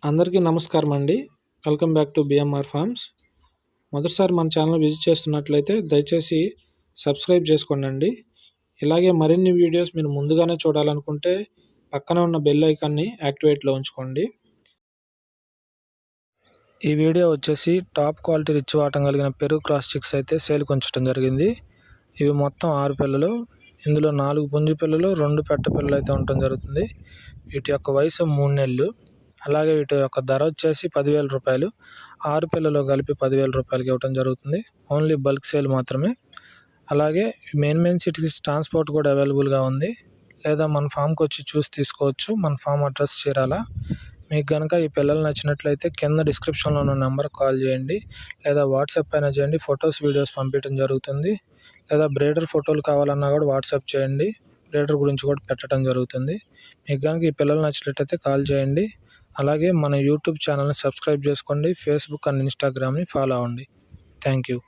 అందరికీ నమస్కారం అండి. Welcome back to BMR farms. మొదటిసారి మన ఛానల్ విజిట్ చేస్తున్నట్లయితే దయచేసి సబ్స్క్రైబ్ చేసుకోండి. ఇలాగే మరిన్ని వీడియోస్ మీరు ముందుగానే చూడాలనుకుంటే పక్కన ఉన్న బెల్ ఐకాన్ని యాక్టివేట్లో ఉంచుకోండి. ఈ వీడియో వచ్చేసి టాప్ క్వాలిటీ రిచ్ వాటం కలిగిన పెరుగు క్రాస్ చిక్స్ అయితే సేల్కి ఉంచడం జరిగింది. ఇవి మొత్తం 6 పిల్లలు. ఇందులో 4 పుంజు పిల్లలు, 2 పెట్ట పిల్లలు అయితే ఉండటం జరుగుతుంది. వీటి యొక్క వయసు 3 నెలలు. అలాగే వీటి యొక్క ధర వచ్చేసి 10,000 రూపాయలు. 6 పిల్లలు కలిపి 10,000 రూపాయలకి ఇవ్వడం జరుగుతుంది. ఓన్లీ బల్క్ సేల్ మాత్రమే. అలాగే మెయిన్ సిటీస్ ట్రాన్స్పోర్ట్ కూడా అవైలబుల్గా ఉంది. లేదా మన ఫామ్కి వచ్చి చూసి తీసుకోవచ్చు. మన ఫామ్ అడ్రస్ చీరాల. మీకు కనుక ఈ పిల్లలు నచ్చినట్లయితే కింద డిస్క్రిప్షన్లో ఉన్న నెంబర్కి కాల్ చేయండి, లేదా వాట్సాప్ అయినా చేయండి. ఫొటోస్ వీడియోస్ పంపించడం జరుగుతుంది. లేదా బ్రీడర్ ఫోటోలు కావాలన్నా కూడా వాట్సాప్ చేయండి. బ్రీడర్ గురించి కూడా పెట్టడం జరుగుతుంది. మీకు కనుక ఈ పిల్లలు నచ్చినట్లయితే కాల్ చేయండి. అలాగే మన యూట్యూబ్ ఛానల్ని సబ్స్క్రైబ్ చేసుకోండి. ఫేస్బుక్ అండ్ ఇన్స్టాగ్రామ్ని ఫాలో అవ్వండి. Thank you.